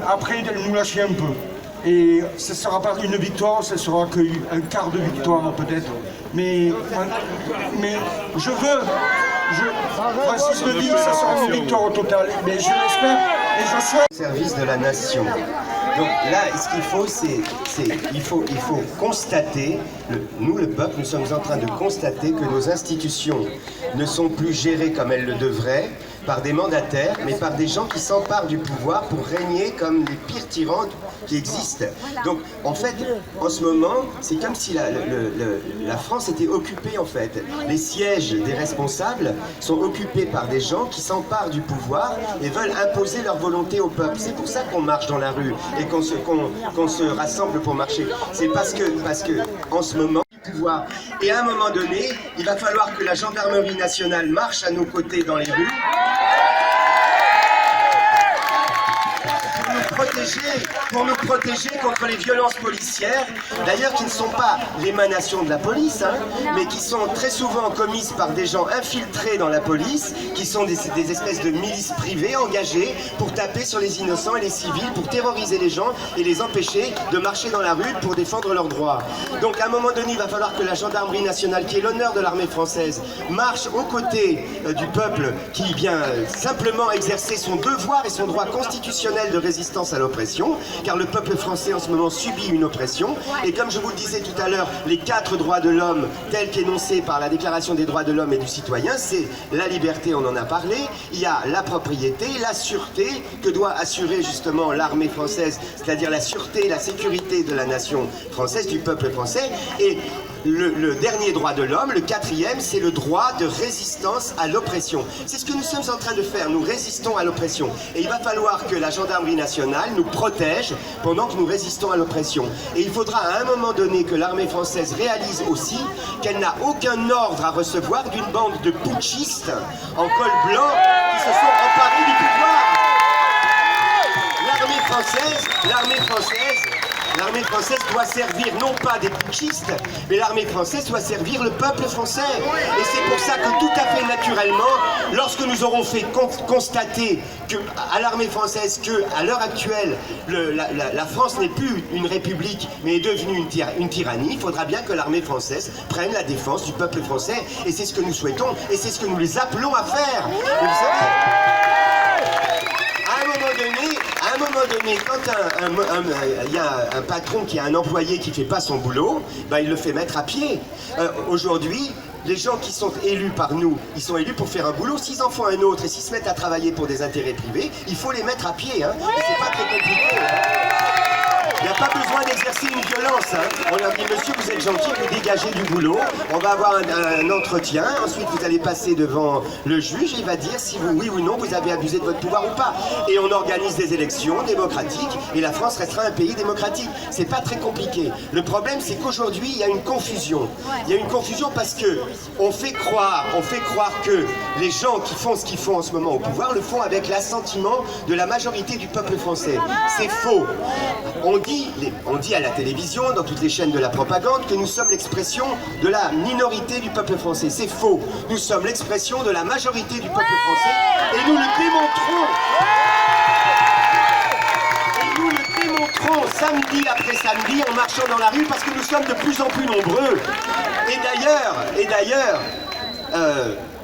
après nous lâcher un peu. Et ce ne sera pas une victoire, ce sera qu'un quart de victoire peut-être. Mais je veux, Francis me dit que ce sera une victoire au total. Mais je l'espère et je souhaite. Service de la nation. Donc là, ce qu'il faut, il faut constater, nous le peuple, nous sommes en train de constater que nos institutions ne sont plus gérées comme elles le devraient, par des mandataires, mais par des gens qui s'emparent du pouvoir pour régner comme les pires tyrans qui existent. Donc, en fait, en ce moment, c'est comme si la France était occupée, en fait. Les sièges des responsables sont occupés par des gens qui s'emparent du pouvoir et veulent imposer leur volonté au peuple. C'est pour ça qu'on marche dans la rue et qu'on se rassemble pour marcher. C'est parce que, en ce moment, pouvoir. Et à un moment donné, il va falloir que la gendarmerie nationale marche à nos côtés dans les rues pour nous protéger contre les violences policières, d'ailleurs qui ne sont pas l'émanation de la police, hein, mais qui sont très souvent commises par des gens infiltrés dans la police, qui sont des espèces de milices privées engagées pour taper sur les innocents et les civils, pour terroriser les gens et les empêcher de marcher dans la rue pour défendre leurs droits. Donc à un moment donné, il va falloir que la gendarmerie nationale, qui est l'honneur de l'armée française, marche aux côtés du peuple qui vient simplement exercer son devoir et son droit constitutionnel de résistance à l'oppression, car le peuple français en ce moment subit une oppression, et comme je vous le disais tout à l'heure, les 4 droits de l'homme tels qu'énoncés par la Déclaration des droits de l'homme et du citoyen, c'est la liberté, on en a parlé, il y a la propriété, la sûreté que doit assurer justement l'armée française, c'est-à-dire la sûreté, la sécurité de la nation française, du peuple français, et le dernier droit de l'homme, le 4e, c'est le droit de résistance à l'oppression. C'est ce que nous sommes en train de faire, nous résistons à l'oppression. Et il va falloir que la gendarmerie nationale nous protège pendant que nous résistons à l'oppression. Et il faudra à un moment donné que l'armée française réalise aussi qu'elle n'a aucun ordre à recevoir d'une bande de putschistes en col blanc qui se sont emparés du pouvoir. L'armée française doit servir non pas des putschistes, mais l'armée française doit servir le peuple français. Et c'est pour ça que tout à fait naturellement, lorsque nous aurons fait constater à l'armée française qu'à l'heure actuelle, la France n'est plus une république, mais est devenue une tyrannie, il faudra bien que l'armée française prenne la défense du peuple français. Et c'est ce que nous souhaitons, et c'est ce que nous les appelons à faire. Et vous savez, à un moment donné, quand il y a un patron qui a un employé qui ne fait pas son boulot, ben il le fait mettre à pied. Aujourd'hui, les gens qui sont élus par nous, ils sont élus pour faire un boulot. S'ils en font un autre et s'ils se mettent à travailler pour des intérêts privés, il faut les mettre à pied. Hein. Et c'est pas très compliqué. Hein. Il n'y a pas besoin d'exercer une violence. Hein. On leur dit, monsieur, vous êtes gentil, vous dégagez du boulot. On va avoir un entretien. Ensuite, vous allez passer devant le juge. Et il va dire si vous, oui ou non, vous avez abusé de votre pouvoir ou pas. Et on organise des élections démocratiques. Et la France restera un pays démocratique. C'est pas très compliqué. Le problème, c'est qu'aujourd'hui, il y a une confusion. Il y a une confusion parce que on fait croire que les gens qui font ce qu'ils font en ce moment au pouvoir le font avec l'assentiment de la majorité du peuple français. C'est faux. On dit à la télévision, dans toutes les chaînes de la propagande, que nous sommes l'expression de la minorité du peuple français. C'est faux. Nous sommes l'expression de la majorité du peuple français et nous le démontrons. Et nous le démontrons samedi après samedi en marchant dans la rue parce que nous sommes de plus en plus nombreux. Et d'ailleurs,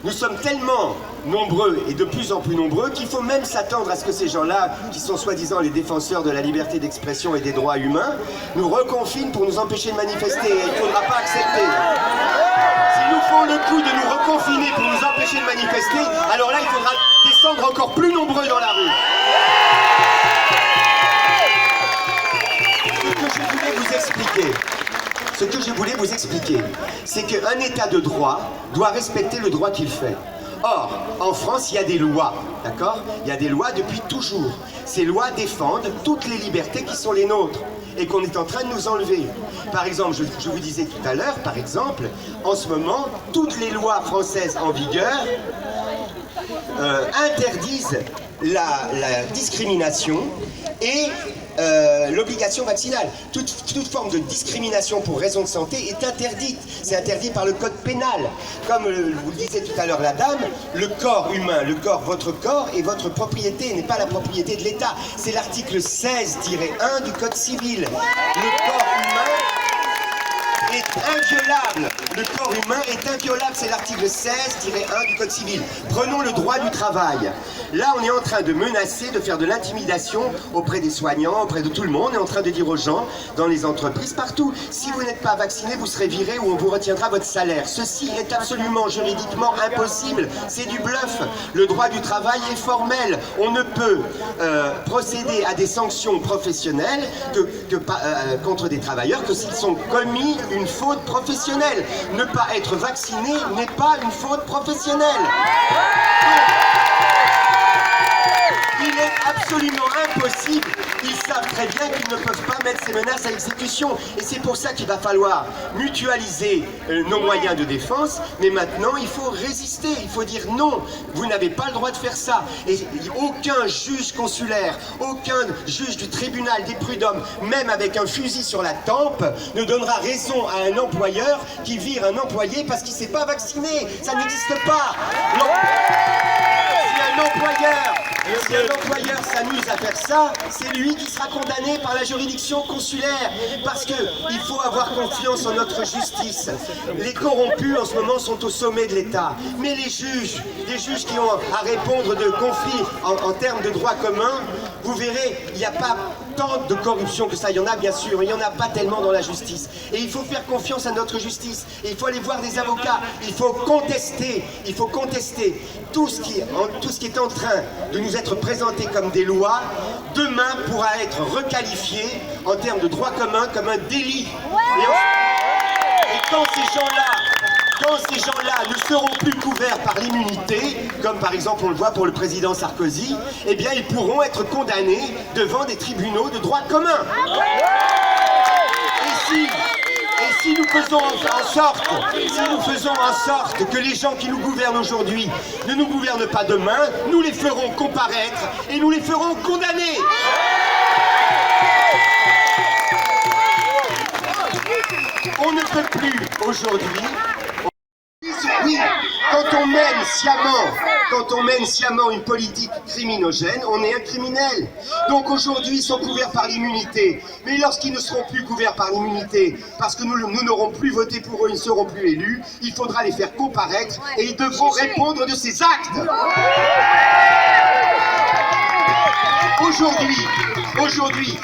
nous sommes tellement nombreux et de plus en plus nombreux qu'il faut même s'attendre à ce que ces gens-là, qui sont soi-disant les défenseurs de la liberté d'expression et des droits humains, nous reconfinent pour nous empêcher de manifester. Et il ne faudra pas accepter. S'ils nous font le coup de nous reconfiner pour nous empêcher de manifester, alors là, il faudra descendre encore plus nombreux dans la rue. Ce que je voulais vous expliquer, c'est qu'un État de droit doit respecter le droit qu'il fait. Or, en France, il y a des lois, d'accord? Il y a des lois depuis toujours. Ces lois défendent toutes les libertés qui sont les nôtres et qu'on est en train de nous enlever. Par exemple, je vous disais tout à l'heure, par exemple, en ce moment, toutes les lois françaises en vigueur interdisent la discrimination et l'obligation vaccinale. Toute forme de discrimination pour raison de santé est interdite. C'est interdit par le code pénal. Comme vous le disait tout à l'heure la dame, le corps humain, votre corps est votre propriété, n'est pas la propriété de l'État. C'est l'article 16-1 du code civil. Le corps humain est inviolable. Le corps humain est inviolable, c'est l'article 16-1 du Code civil. Prenons le droit du travail. Là, on est en train de menacer, de faire de l'intimidation auprès des soignants, auprès de tout le monde. On est en train de dire aux gens, dans les entreprises, partout, si vous n'êtes pas vacciné, vous serez viré ou on vous retiendra votre salaire. Ceci est absolument juridiquement impossible. C'est du bluff. Le droit du travail est formel. On ne peut procéder à des sanctions professionnelles contre des travailleurs que s'ils ont commis une faute professionnelle. Ne pas être vacciné n'est pas une faute professionnelle. Il est absolument impossible. Ils savent très bien qu'ils ne peuvent pas mettre ces menaces à exécution. Et c'est pour ça qu'il va falloir mutualiser nos moyens de défense. Mais maintenant, il faut résister. Il faut dire non, vous n'avez pas le droit de faire ça. Et aucun juge consulaire, aucun juge du tribunal des prud'hommes, même avec un fusil sur la tempe, ne donnera raison à un employeur qui vire un employé parce qu'il ne s'est pas vacciné. Ça n'existe pas. Si un employeur s'amuse à faire ça, c'est lui qui sera condamné par la juridiction consulaire. Parce qu'il faut avoir confiance en notre justice. Les corrompus en ce moment sont au sommet de l'État. Mais les juges qui ont à répondre de conflits en termes de droit commun, vous verrez, il n'y a pas tant de corruption que ça. Il y en a bien sûr, mais il n'y en a pas tellement dans la justice. Et il faut faire confiance à notre justice. Et il faut aller voir des avocats. Il faut contester tout ce qui est en train de nous être présenté comme des lois, demain pourra être requalifié en termes de droit commun comme un délit. Et quand ces gens-là ne seront plus couverts par l'immunité, comme par exemple on le voit pour le président Sarkozy, eh bien ils pourront être condamnés devant des tribunaux de droit commun. Et si nous faisons en sorte que les gens qui nous gouvernent aujourd'hui ne nous gouvernent pas demain, nous les ferons comparaître et nous les ferons condamner. On ne peut plus aujourd'hui. Oui, quand on mène sciemment une politique criminogène, on est un criminel. Donc aujourd'hui, ils sont couverts par l'immunité. Mais lorsqu'ils ne seront plus couverts par l'immunité, parce que nous n'aurons plus voté pour eux, ils ne seront plus élus, il faudra les faire comparaître et ils devront répondre de ces actes. Aujourd'hui,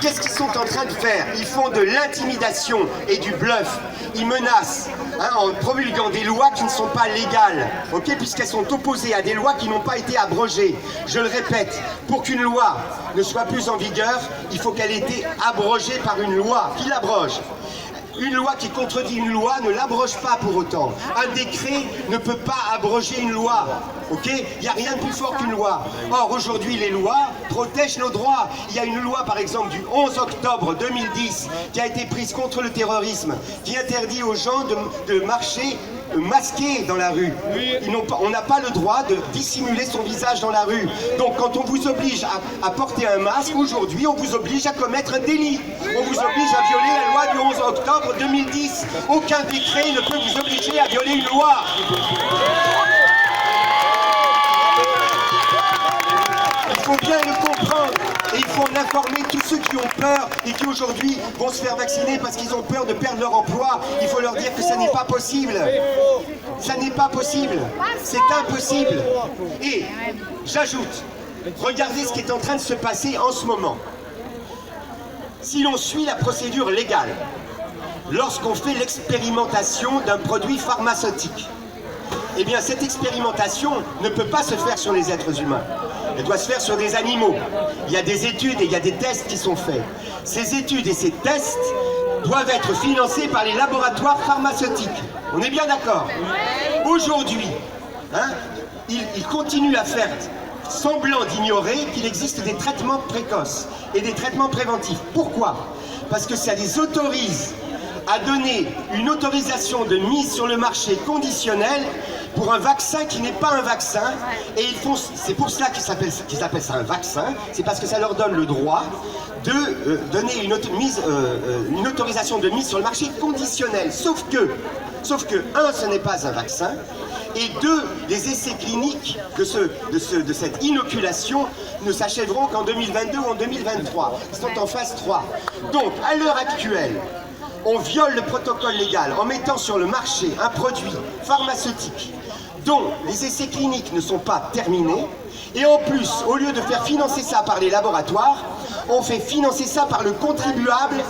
qu'est-ce qu'ils sont en train de faire? Ils font de l'intimidation et du bluff. Ils menacent en promulguant des lois qui ne sont pas légales, puisqu'elles sont opposées à des lois qui n'ont pas été abrogées. Je le répète, pour qu'une loi ne soit plus en vigueur, il faut qu'elle ait été abrogée par une loi qui l'abroge. Une loi qui contredit une loi ne l'abroge pas pour autant. Un décret ne peut pas abroger une loi. Il n'y a rien de plus fort qu'une loi. Or, aujourd'hui, les lois protègent nos droits. Il y a une loi, par exemple, du 11 octobre 2010 qui a été prise contre le terrorisme, qui interdit aux gens de marcher masqués dans la rue. On n'a pas le droit de dissimuler son visage dans la rue. Donc, quand on vous oblige à porter un masque, aujourd'hui, on vous oblige à commettre un délit. On vous oblige à violer la loi du 11 octobre 2010. Aucun décret ne peut vous obliger à violer une loi. Il faut bien le comprendre et il faut en informer tous ceux qui ont peur et qui aujourd'hui vont se faire vacciner parce qu'ils ont peur de perdre leur emploi. Il faut leur dire que ça n'est pas possible. Ça n'est pas possible. C'est impossible. Et j'ajoute, regardez ce qui est en train de se passer en ce moment. Si l'on suit la procédure légale, lorsqu'on fait l'expérimentation d'un produit pharmaceutique, eh bien cette expérimentation ne peut pas se faire sur les êtres humains. Elle doit se faire sur des animaux. Il y a des études et il y a des tests qui sont faits. Ces études et ces tests doivent être financés par les laboratoires pharmaceutiques. On est bien d'accord? Aujourd'hui, ils continuent à faire semblant d'ignorer qu'il existe des traitements précoces et des traitements préventifs. Pourquoi? Parce que ça les autorise à donner une autorisation de mise sur le marché conditionnelle pour un vaccin qui n'est pas un vaccin, et c'est pour cela qu'ils appellent ça un vaccin, c'est parce que ça leur donne le droit de donner une autorisation de mise sur le marché conditionnelle. Sauf que, un, ce n'est pas un vaccin, et deux, les essais cliniques de cette inoculation ne s'achèveront qu'en 2022 ou en 2023. Ils sont en phase 3. Donc, à l'heure actuelle, on viole le protocole légal en mettant sur le marché un produit pharmaceutique dont les essais cliniques ne sont pas terminés. Et en plus, au lieu de faire financer ça par les laboratoires, on fait financer ça par le contribuable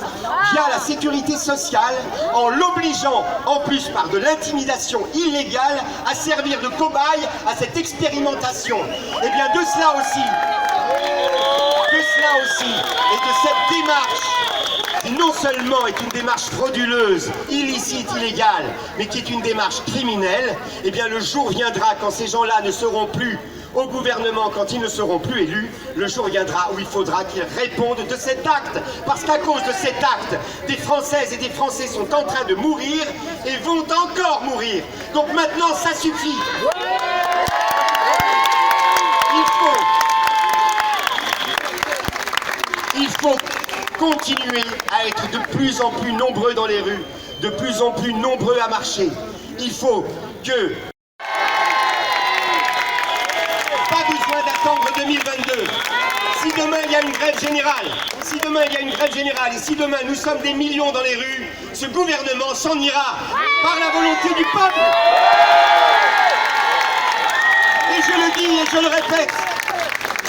via la sécurité sociale, en l'obligeant, en plus par de l'intimidation illégale, à servir de cobaye à cette expérimentation. Et bien de cela aussi, et de cette démarche, qui non seulement est une démarche frauduleuse, illicite, illégale, mais qui est une démarche criminelle, et bien le jour viendra quand ces gens-là ne seront plus au gouvernement, quand ils ne seront plus élus, le jour viendra où il faudra qu'ils répondent de cet acte. Parce qu'à cause de cet acte, des Françaises et des Français sont en train de mourir et vont encore mourir. Donc maintenant, ça suffit. Il faut continuer à être de plus en plus nombreux dans les rues, de plus en plus nombreux à marcher. Il faut que... Pas besoin d'attendre 2022. Si demain il y a une grève générale, et si demain nous sommes des millions dans les rues, ce gouvernement s'en ira par la volonté du peuple. Et je le dis et je le répète,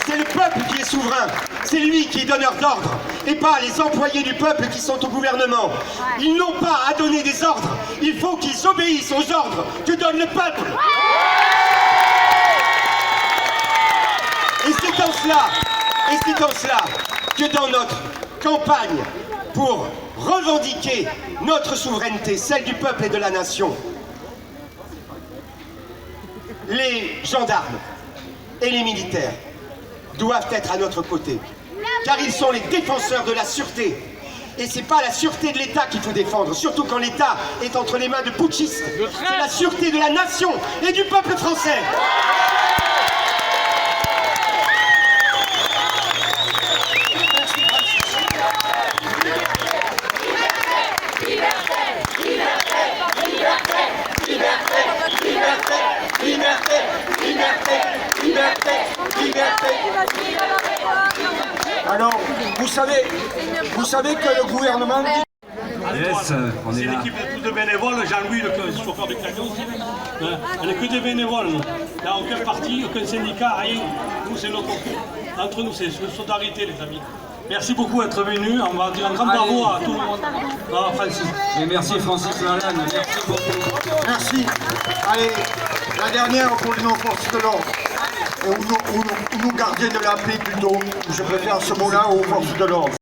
c'est le peuple qui est souverain, c'est lui qui est donneur d'ordre, et pas les employés du peuple qui sont au gouvernement. Ils n'ont pas à donner des ordres, il faut qu'ils obéissent aux ordres que donne le peuple. Et c'est en cela que dans notre campagne pour revendiquer notre souveraineté, celle du peuple et de la nation, les gendarmes et les militaires doivent être à notre côté, car ils sont les défenseurs de la sûreté. Et c'est pas la sûreté de l'État qu'il faut défendre, surtout quand l'État est entre les mains de putschistes. C'est la sûreté de la nation et du peuple français. Alors, vous savez que le gouvernement... Yes, c'est l'équipe de bénévoles, Jean-Louis, le chauffeur de camion. On n'est que des bénévoles, nous. Il n'y a aucun parti, aucun syndicat, rien. Nous, c'est notre entre nous, c'est une solidarité, les amis. Merci beaucoup d'être venus. On va dire un grand bravo à tout le monde. Ah, Francis. Et merci Francis Lalanne, merci beaucoup. Merci. Allez, la dernière pour nos forces de l'ordre. Ou nos gardiens de la paix plutôt. Je préfère ce mot-là aux forces de l'ordre.